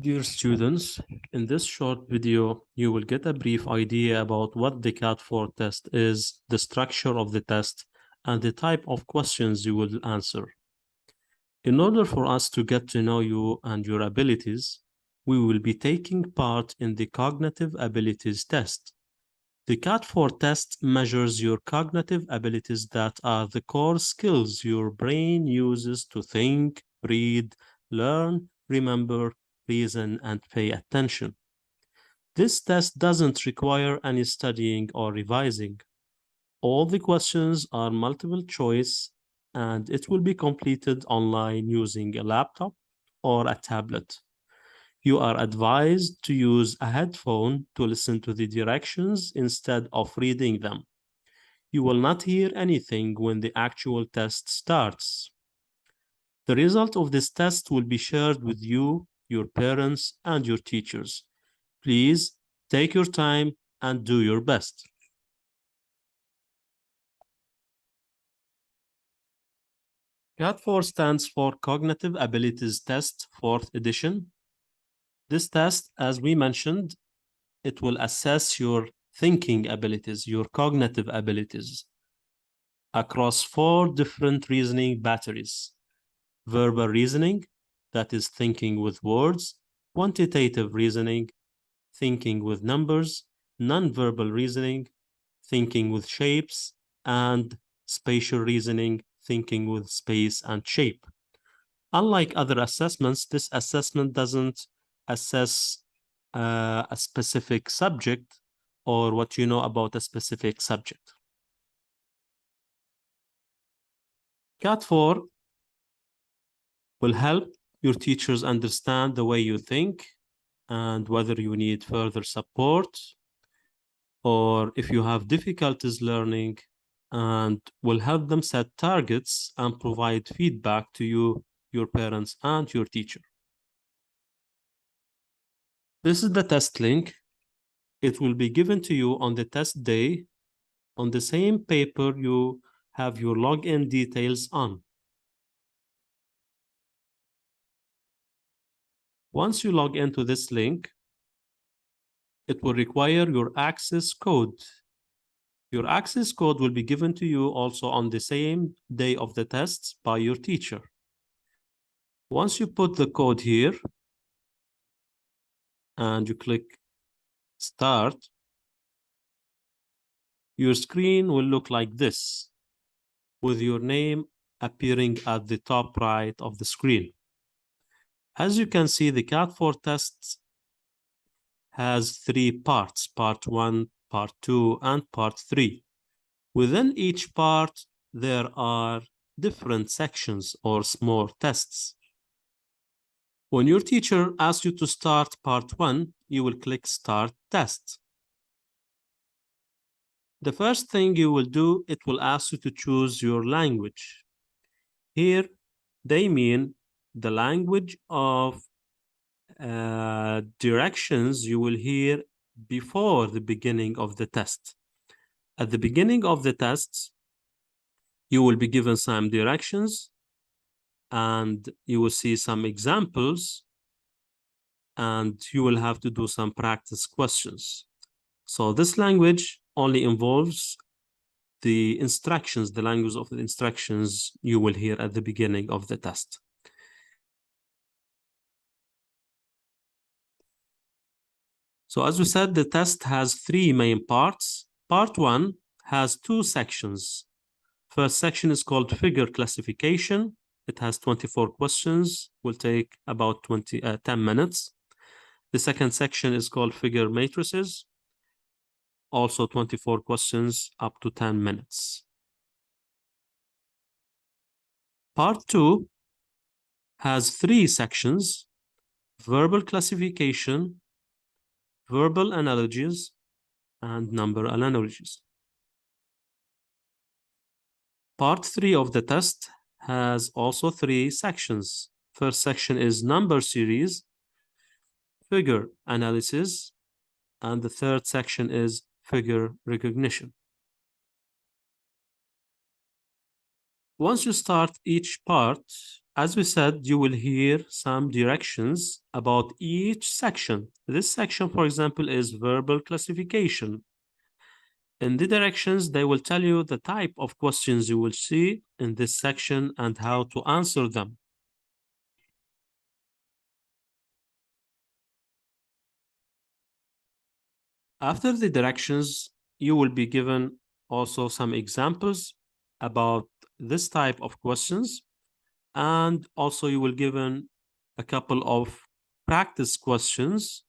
Dear students, in this short video, you will get a brief idea about what the CAT4 test is, the structure of the test, and the type of questions you will answer. In order for us to get to know you and your abilities, we will be taking part in the Cognitive Abilities Test. The CAT4 test measures your cognitive abilities that are the core skills your brain uses to think, read, learn, remember, reason, and pay attention. This test doesn't require any studying or revising. All the questions are multiple choice, and it will be completed online using a laptop or a tablet. You are advised to use a headphone to listen to the directions instead of reading them. You will not hear anything when the actual test starts. The result of this test will be shared with you, your parents, and your teachers. Please take your time and do your best. CAT4 stands for Cognitive Abilities Test, 4th edition. This test, as we mentioned, it will assess your thinking abilities, your cognitive abilities, across 4 different reasoning batteries. Verbal reasoning, that is thinking with words, quantitative reasoning, thinking with numbers, non-verbal reasoning, thinking with shapes, and spatial reasoning, thinking with space and shape. Unlike other assessments, this assessment doesn't assess a specific subject or what you know about a specific subject. CAT4 will help your teachers understand the way you think and whether you need further support or if you have difficulties learning, and will help them set targets and provide feedback to you, your parents, and your teacher. This is the test link. It will be given to you on the test day. On the same paper, you have your login details on. Once you log into this link, it will require your access code. Your access code will be given to you also on the same day of the test by your teacher. Once you put the code here and you click Start, your screen will look like this, with your name appearing at the top right of the screen. As you can see, the CAT4 test has 3 parts, part 1, part 2, and part 3. Within each part, there are different sections or small tests. When your teacher asks you to start part 1, you will click Start Test. The first thing you will do, it will ask you to choose your language. Here, they mean the language of directions you will hear before the beginning of the test. At the beginning of the test, you will be given some directions and you will see some examples and you will have to do some practice questions. So this language only involves the instructions, the language of the instructions you will hear at the beginning of the test. So as we said, the test has 3 main parts. Part 1 has 2 sections. First section is called figure classification. It has 24 questions, will take about 10 minutes. The second section is called figure matrices. Also 24 questions, up to 10 minutes. Part 2 has 3 sections: verbal classification, verbal analogies, and number analogies. Part 3 of the test has also 3 sections. First section is number series, figure analysis, and the third section is figure recognition. Once you start each part, As we said, you will hear some directions about each section. This section, for example, is verbal classification. In the directions, they will tell you the type of questions you will see in this section and how to answer them. After the directions, you will be given also some examples about this type of questions. And also you will given a couple of practice questions.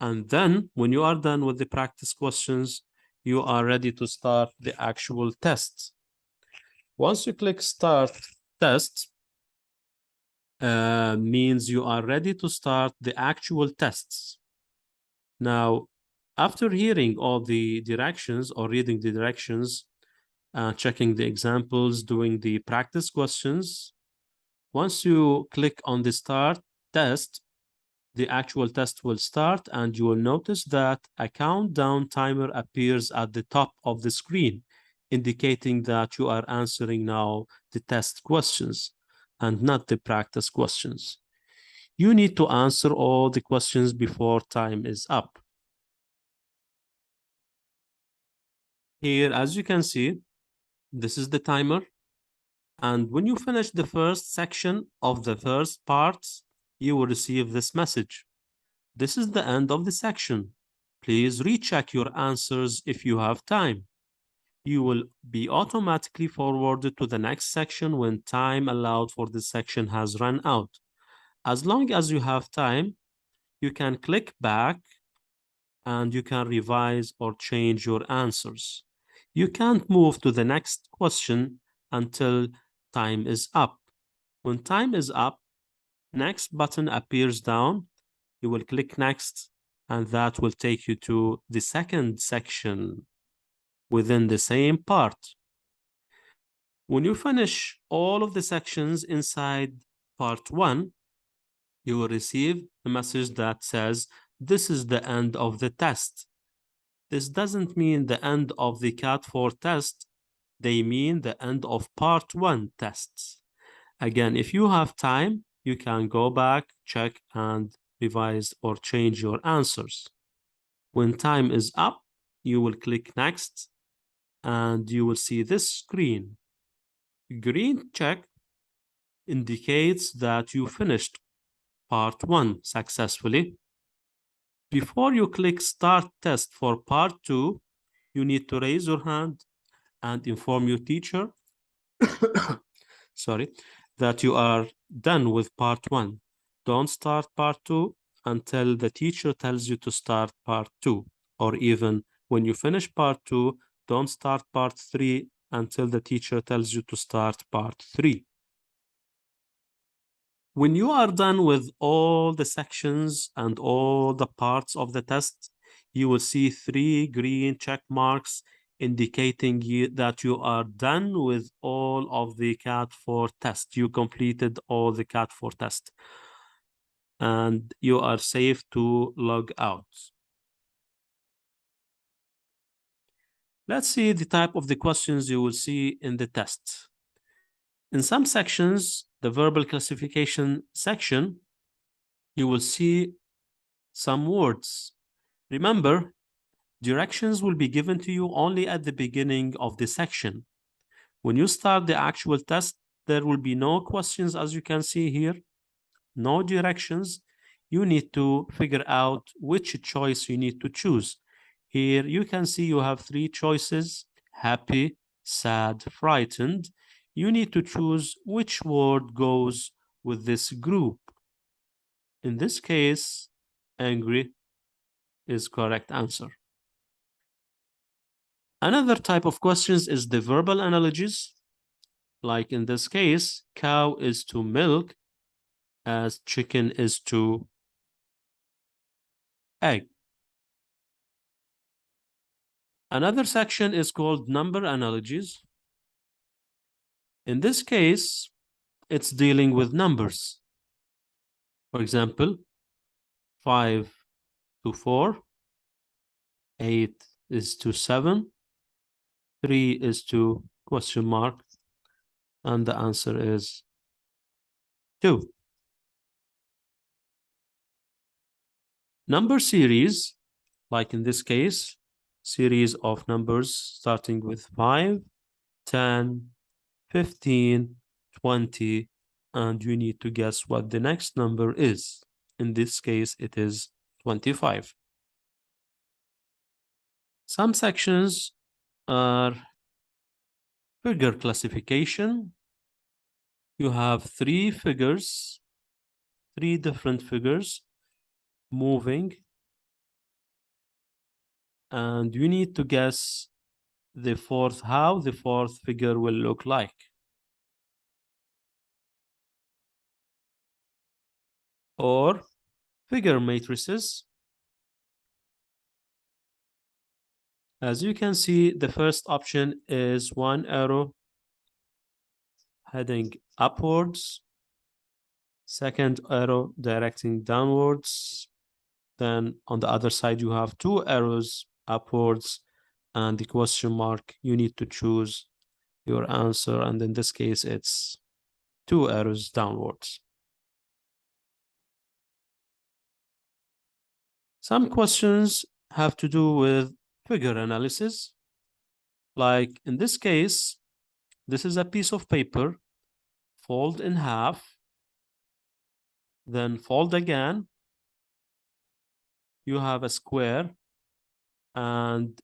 And then when you are done with the practice questions, you are ready to start the actual test. Once you click start test, means you are ready to start the actual tests. Now, after hearing all the directions or reading the directions, checking the examples, doing the practice questions, once you click on the start test, the actual test will start, and you will notice that a countdown timer appears at the top of the screen, indicating that you are answering now the test questions and not the practice questions. You need to answer all the questions before time is up. Here, as you can see, this is the timer. And when you finish the first section of the first part, you will receive this message. This is the end of the section. Please recheck your answers if you have time. You will be automatically forwarded to the next section when time allowed for this section has run out. As long as you have time, you can click back and you can revise or change your answers. You can't move to the next question until time is up. When time is up, next button appears down. You will click next, and that will take you to the second section within the same part. When you finish all of the sections inside part 1, you will receive a message that says, this is the end of the test. This doesn't mean the end of the CAT4 test. They mean the end of part 1 tests. Again, if you have time, you can go back, check, and revise or change your answers. When time is up, you will click next, and you will see this screen. Green check indicates that you finished part 1 successfully. Before you click start test for part 2, you need to raise your hand and inform your teacher sorry, that you are done with part 1. Don't start part 2 until the teacher tells you to start part 2, or even when you finish part 2, don't start part 3 until the teacher tells you to start part 3. When you are done with all the sections and all the parts of the test, you will see 3 green check marks indicating that you are done with all of the CAT4 test. You completed all the CAT4 test, and you are safe to log out. Let's see the type of the questions you will see in the test. In some sections, the verbal classification section, you will see some words. Remember, directions will be given to you only at the beginning of the section. When you start the actual test, there will be no questions, as you can see here, no directions. You need to figure out which choice you need to choose. Here you can see you have 3 choices: happy, sad, frightened. You need to choose which word goes with this group. In this case, angry is correct answer. Another type of questions is the verbal analogies. Like in this case, cow is to milk as chicken is to egg. Another section is called number analogies. In this case, it's dealing with numbers. For example, 5 to 4, 8 is to 7, 3 is to question mark, and the answer is 2. Number series, like in this case, series of numbers starting with 5, 10, 15, 20, and you need to guess what the next number is. In this case, it is 25. Some sections are figure classification. You have three different figures moving, and you need to guess how the fourth figure will look like. Or figure matrices. As you can see, the first option is one arrow heading upwards, second arrow directing downwards. Then on the other side, you have two arrows upwards and the question mark. You need to choose your answer. And in this case, it's two arrows downwards. Some questions have to do with figure analysis. Like in this case, this is a piece of paper, fold in half, then fold again. You have a square and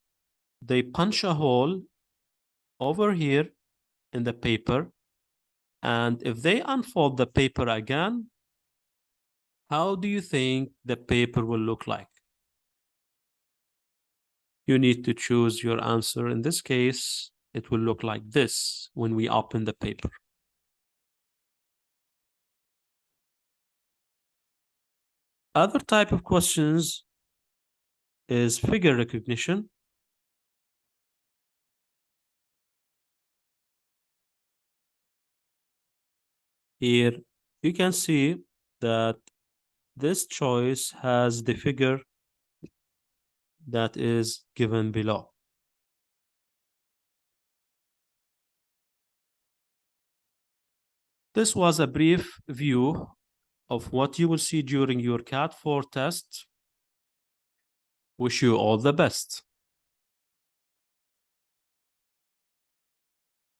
they punch a hole over here in the paper. And if they unfold the paper again, how do you think the paper will look like? You need to choose your answer. In this case, it will look like this when we open the paper. Other type of questions is figure recognition. Here you can see that this choice has the figure that is given below. This was a brief view of what you will see during your CAT4 test. Wish you all the best.